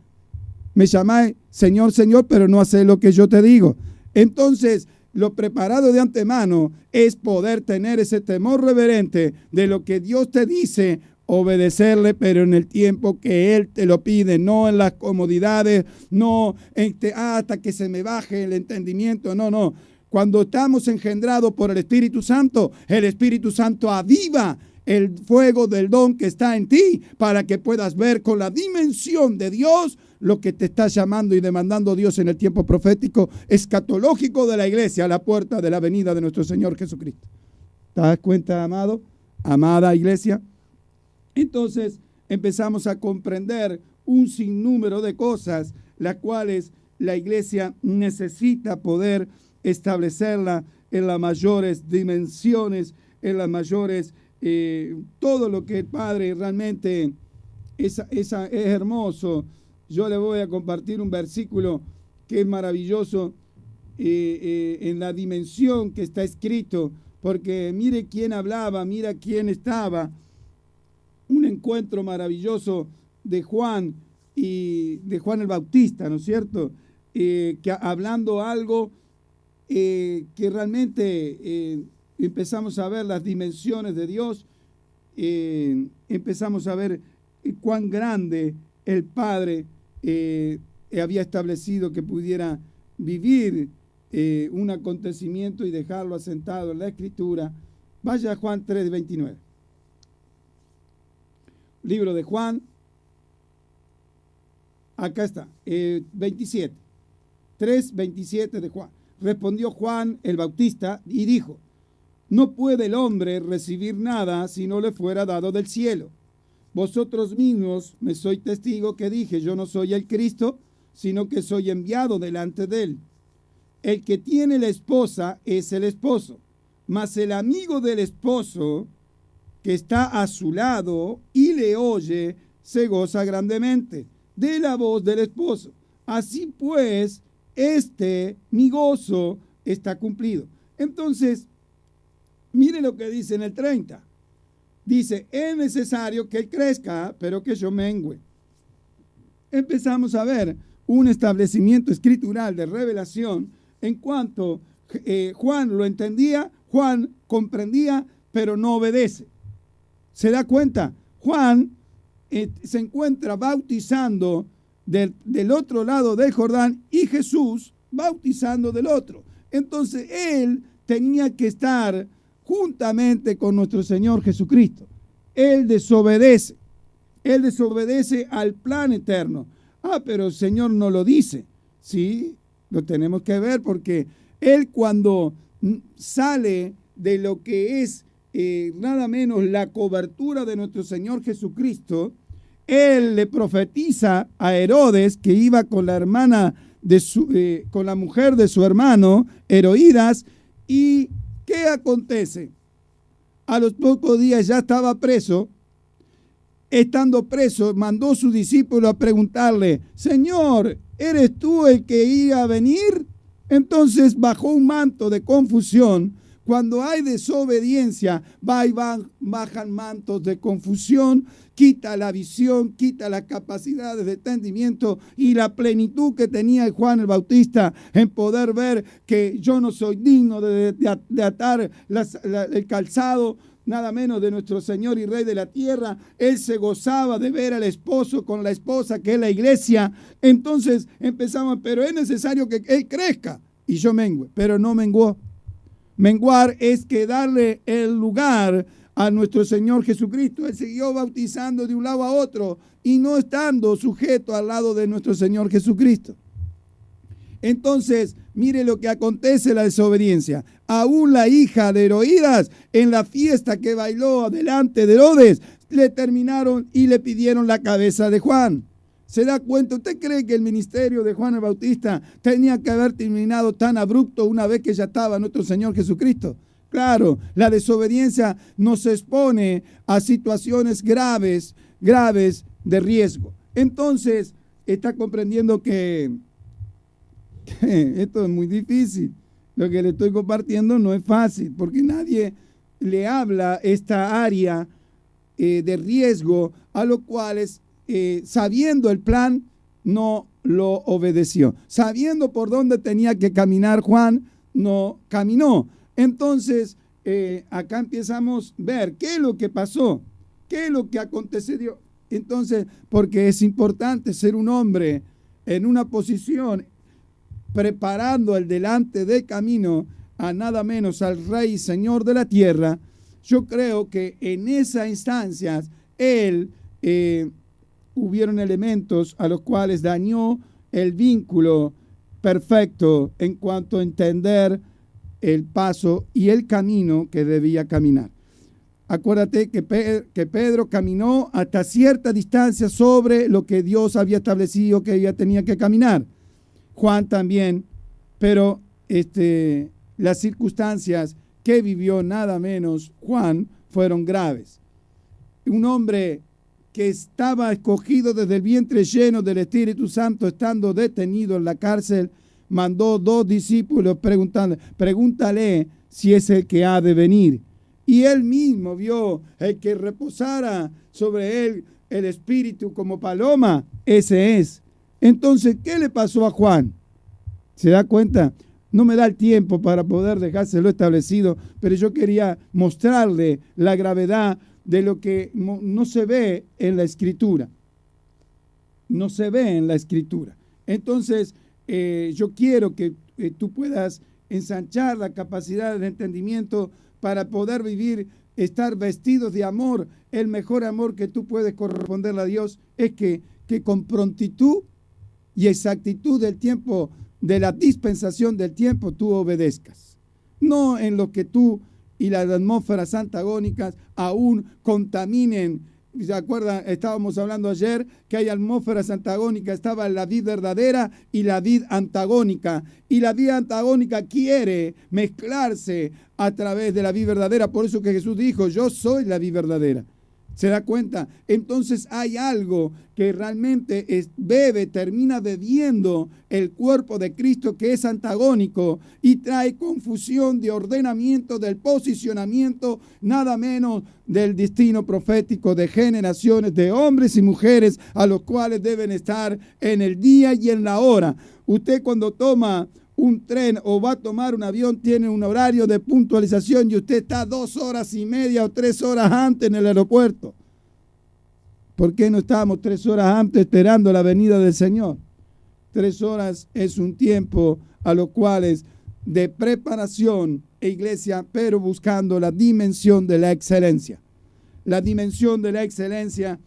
Me llamáis Señor, Señor, pero no hacéis lo que yo te digo. Entonces, lo preparado de antemano es poder tener ese temor reverente de lo que Dios te dice, obedecerle, pero en el tiempo que Él te lo pide, no en las comodidades, no hasta que se me baje el entendimiento, no. Cuando estamos engendrados por el Espíritu Santo aviva el fuego del don que está en ti para que puedas ver con la dimensión de Dios lo que te está llamando y demandando Dios en el tiempo profético escatológico de la iglesia a la puerta de la venida de nuestro Señor Jesucristo. ¿Te das cuenta, amado? Amada iglesia. Entonces empezamos a comprender un sinnúmero de cosas, las cuales la iglesia necesita poder establecerla en las mayores dimensiones, en las mayores, todo lo que el Padre realmente es hermoso. Yo le voy a compartir un versículo que es maravilloso en la dimensión que está escrito, porque mire quién hablaba, mira quién estaba. Un encuentro maravilloso de Juan y de Juan el Bautista, ¿no es cierto? Que hablando algo que realmente empezamos a ver las dimensiones de Dios, empezamos a ver cuán grande el Padre había establecido que pudiera vivir un acontecimiento y dejarlo asentado en la Escritura. Vaya a Juan 3:29. Libro de Juan, acá está, 27, 3:27 de Juan. Respondió Juan el Bautista y dijo: no puede el hombre recibir nada si no le fuera dado del cielo. Vosotros mismos me sois testigo que dije: yo no soy el Cristo, sino que soy enviado delante de él. El que tiene la esposa es el esposo, mas el amigo del esposo que está a su lado y le oye, se goza grandemente de la voz del esposo. Así pues, mi gozo está cumplido. Entonces, mire lo que dice en el 30. Dice: es necesario que él crezca, pero que yo mengüe. Empezamos a ver un establecimiento escritural de revelación en cuanto Juan lo entendía, Juan comprendía, pero no obedece. ¿Se da cuenta? Juan se encuentra bautizando del otro lado del Jordán y Jesús bautizando del otro. Entonces él tenía que estar juntamente con nuestro Señor Jesucristo. Él desobedece al plan eterno. Pero el Señor no lo dice. Sí, lo tenemos que ver, porque él, cuando sale de lo que es nada menos la cobertura de nuestro Señor Jesucristo, él le profetiza a Herodes, que iba con la hermana con la mujer de su hermano, Heroías. ¿Y qué acontece? A los pocos días ya estaba preso. Estando preso, mandó a su discípulo a preguntarle: Señor, ¿eres tú el que iba a venir? Entonces bajó un manto de confusión. Cuando hay desobediencia, bajan mantos de confusión, quita la visión, quita las capacidades de entendimiento y la plenitud que tenía Juan el Bautista en poder ver que yo no soy digno de atar el calzado, nada menos de nuestro Señor y Rey de la tierra. Él se gozaba de ver al esposo con la esposa, que es la iglesia. Entonces empezamos: pero es necesario que él crezca y yo mengüe. Pero no menguó. Menguar es que darle el lugar a nuestro Señor Jesucristo. Él siguió bautizando de un lado a otro y no estando sujeto al lado de nuestro Señor Jesucristo. Entonces, mire lo que acontece: la desobediencia. Aún la hija de Heroías, en la fiesta que bailó delante de Herodes, le terminaron y le pidieron la cabeza de Juan. ¿Se da cuenta? ¿Usted cree que el ministerio de Juan el Bautista tenía que haber terminado tan abrupto una vez que ya estaba nuestro Señor Jesucristo? Claro, la desobediencia nos expone a situaciones graves de riesgo. Entonces, está comprendiendo que esto es muy difícil. Lo que le estoy compartiendo no es fácil, porque nadie le habla esta área de riesgo, a lo cuales, sabiendo el plan, no lo obedeció. Sabiendo por dónde tenía que caminar Juan, no caminó. Entonces, acá empezamos a ver qué es lo que pasó, qué es lo que aconteció. Entonces, porque es importante ser un hombre en una posición, preparando el delante del camino a nada menos al Rey y Señor de la tierra. Yo creo que en esas instancias hubieron elementos a los cuales dañó el vínculo perfecto en cuanto a entender el paso y el camino que debía caminar. Acuérdate que Pedro caminó hasta cierta distancia sobre lo que Dios había establecido que ella tenía que caminar. Juan también, pero las circunstancias que vivió nada menos Juan fueron graves. Un hombre que estaba escogido desde el vientre lleno del Espíritu Santo, estando detenido en la cárcel, mandó 2 discípulos pregúntale si es el que ha de venir. Y él mismo vio el que reposara sobre él el Espíritu como paloma, ese es. Entonces, ¿qué le pasó a Juan? ¿Se da cuenta? No me da el tiempo para poder dejárselo establecido, pero yo quería mostrarle la gravedad de lo que no se ve en la Escritura. No se ve en la Escritura. Entonces, yo quiero que tú puedas ensanchar la capacidad de entendimiento para poder vivir, estar vestidos de amor. El mejor amor que tú puedes corresponderle a Dios es que con prontitud y exactitud del tiempo, de la dispensación del tiempo, tú obedezcas. No en lo que tú y las atmósferas antagónicas aún contaminen. ¿Se acuerdan? Estábamos hablando ayer que hay atmósferas antagónicas. Estaba la vid verdadera y la vid antagónica. Y la vid antagónica quiere mezclarse a través de la vid verdadera. Por eso que Jesús dijo, yo soy la vid verdadera. ¿Se da cuenta? Entonces hay algo que realmente termina bebiendo el cuerpo de Cristo, que es antagónico y trae confusión de ordenamiento, del posicionamiento, nada menos del destino profético de generaciones de hombres y mujeres a los cuales deben estar en el día y en la hora. Usted cuando toma un tren o va a tomar un avión, tiene un horario de puntualización y usted está 2 horas y media o 3 horas antes en el aeropuerto. ¿Por qué no estábamos 3 horas antes esperando la venida del Señor? 3 horas es un tiempo a los cuales de preparación, iglesia, pero buscando la dimensión de la excelencia. La dimensión de la excelencia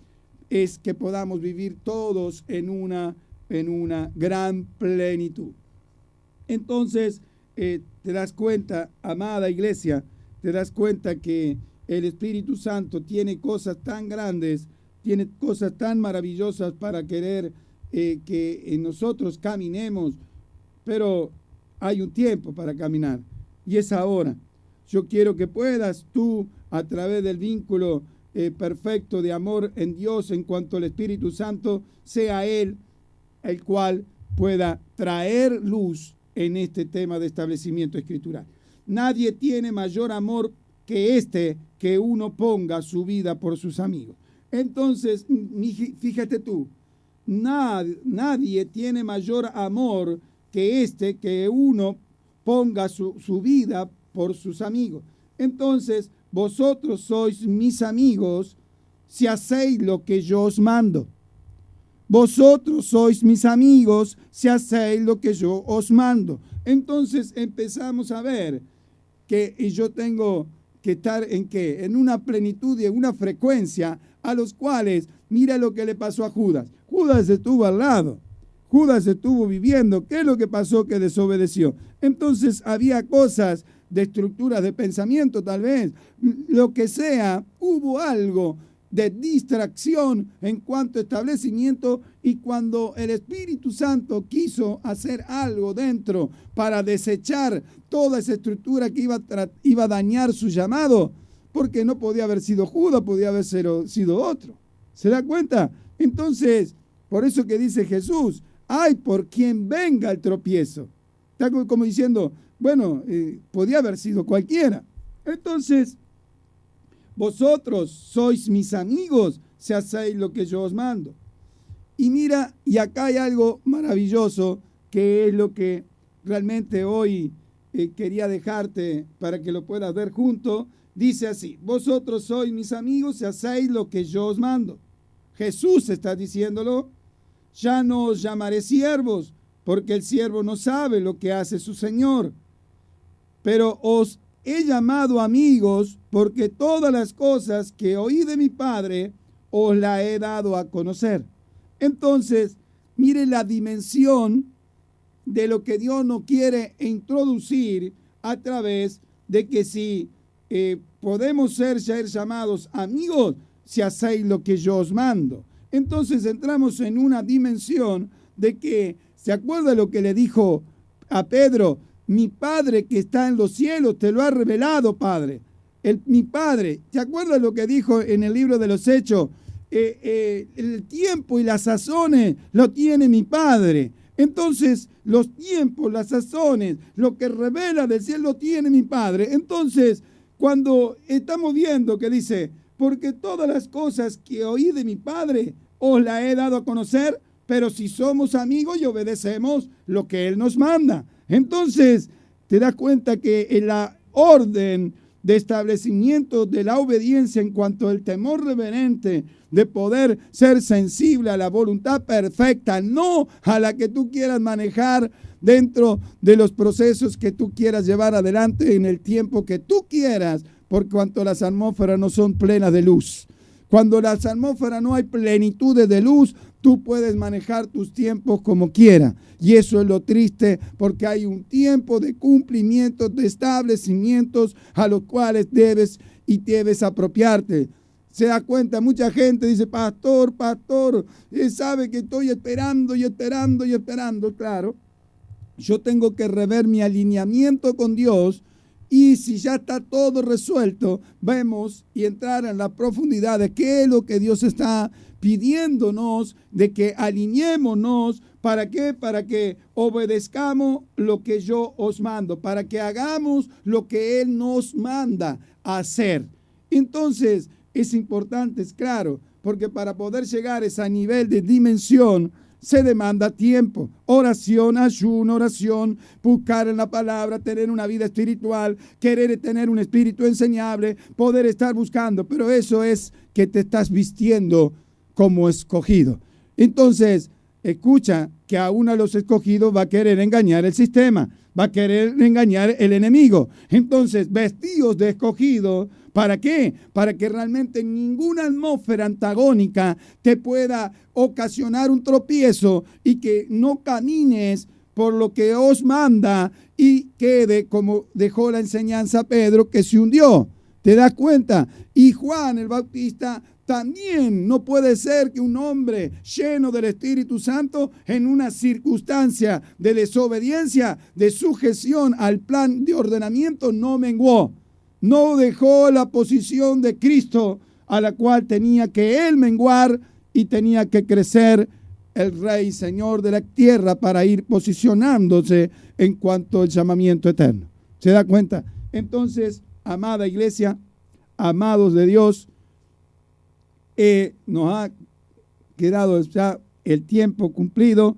es que podamos vivir todos en una gran plenitud. Entonces, te das cuenta, amada iglesia, te das cuenta que el Espíritu Santo tiene cosas tan grandes, tiene cosas tan maravillosas para querer que nosotros caminemos, pero hay un tiempo para caminar y es ahora. Yo quiero que puedas tú, a través del vínculo perfecto de amor en Dios en cuanto al Espíritu Santo, sea Él el cual pueda traer luz en este tema de establecimiento escritural. Nadie tiene mayor amor que uno ponga su vida por sus amigos. Entonces, fíjate tú, nadie tiene mayor amor que uno ponga su vida por sus amigos. Entonces, vosotros sois mis amigos si hacéis lo que yo os mando. Vosotros sois mis amigos si hacéis lo que yo os mando. Entonces empezamos a ver que yo tengo que estar en qué, en una plenitud y en una frecuencia a los cuales, mira lo que le pasó a Judas. Judas estuvo al lado, Judas estuvo viviendo. ¿Qué es lo que pasó? Que desobedeció. Entonces había cosas de estructuras de pensamiento, tal vez, lo que sea, hubo algo de distracción en cuanto a establecimiento, y cuando el Espíritu Santo quiso hacer algo dentro para desechar toda esa estructura que iba a dañar su llamado, porque no podía haber sido Judas, podía haber sido otro. ¿Se da cuenta? Entonces, por eso que dice Jesús, ay, por quien venga el tropiezo. Está como diciendo, bueno, podía haber sido cualquiera. Entonces, vosotros sois mis amigos si hacéis lo que yo os mando. Y mira, y acá hay algo maravilloso que es lo que realmente hoy quería dejarte para que lo puedas ver junto. Dice así, vosotros sois mis amigos si hacéis lo que yo os mando. Jesús está diciéndolo. Ya no os llamaré siervos, porque el siervo no sabe lo que hace su Señor. Pero os he llamado amigos, porque todas las cosas que oí de mi Padre os la he dado a conocer. Entonces, mire la dimensión de lo que Dios nos quiere introducir a través de que si podemos ser llamados amigos si hacéis lo que yo os mando. Entonces entramos en una dimensión de que, ¿se acuerda lo que le dijo a Pedro? Mi Padre que está en los cielos te lo ha revelado, Padre. Mi Padre, ¿se acuerda lo que dijo en el libro de los Hechos? El tiempo y las sazones lo tiene mi Padre. Entonces, los tiempos, las sazones, lo que revela del cielo tiene mi Padre. Entonces, cuando estamos viendo que dice, porque todas las cosas que oí de mi Padre os las he dado a conocer, pero si somos amigos y obedecemos lo que Él nos manda. Entonces, te das cuenta que en la orden de establecimiento de la obediencia en cuanto al temor reverente, de poder ser sensible a la voluntad perfecta, no a la que tú quieras manejar dentro de los procesos que tú quieras llevar adelante en el tiempo que tú quieras, por cuanto las atmósferas no son plenas de luz. Cuando las atmósferas no hay plenitud de luz, tú puedes manejar tus tiempos como quieras. Y eso es lo triste, porque hay un tiempo de cumplimiento, de establecimientos a los cuales debes apropiarte. Se da cuenta, mucha gente dice, pastor, sabe que estoy esperando. Claro, yo tengo que rever mi alineamiento con Dios. Y si ya está todo resuelto, vemos y entrar en la profundidad de qué es lo que Dios está pidiéndonos, de que alineémonos. ¿Para qué? Para que obedezcamos lo que yo os mando, para que hagamos lo que Él nos manda a hacer. Entonces, es importante, es claro, porque para poder llegar a ese nivel de dimensión, se demanda tiempo, oración, ayuno, buscar en la palabra, tener una vida espiritual, querer tener un espíritu enseñable, poder estar buscando, pero eso es que te estás vistiendo como escogido. Entonces, escucha que aún a los escogidos va a querer engañar el sistema, va a querer engañar el enemigo. Entonces, vestidos de escogido, ¿para qué? Para que realmente ninguna atmósfera antagónica te pueda ocasionar un tropiezo y que no camines por lo que os manda y quede como dejó la enseñanza Pedro, que se hundió. ¿Te das cuenta? Y Juan el Bautista también no puede ser que un hombre lleno del Espíritu Santo en una circunstancia de desobediencia, de sujeción al plan de ordenamiento, no menguó. No dejó la posición de Cristo a la cual tenía que él menguar y tenía que crecer el Rey Señor de la tierra para ir posicionándose en cuanto al llamamiento eterno. ¿Se da cuenta? Entonces, amada iglesia, amados de Dios, nos ha quedado ya el tiempo cumplido,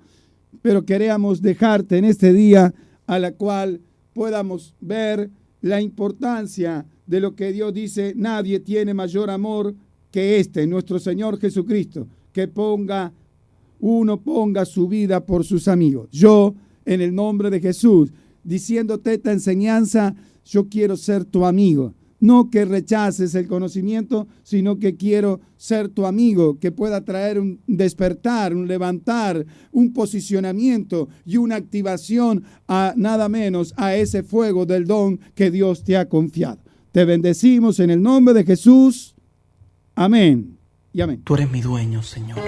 pero queríamos dejarte en este día a la cual podamos ver la importancia de lo que Dios dice. Nadie tiene mayor amor que nuestro Señor Jesucristo, que uno ponga su vida por sus amigos. Yo, en el nombre de Jesús, diciéndote esta enseñanza, yo quiero ser tu amigo. No que rechaces el conocimiento, sino que quiero ser tu amigo, que pueda traer un despertar, un levantar, un posicionamiento y una activación a nada menos a ese fuego del don que Dios te ha confiado. Te bendecimos en el nombre de Jesús. Amén y amén. Tú eres mi dueño, Señor.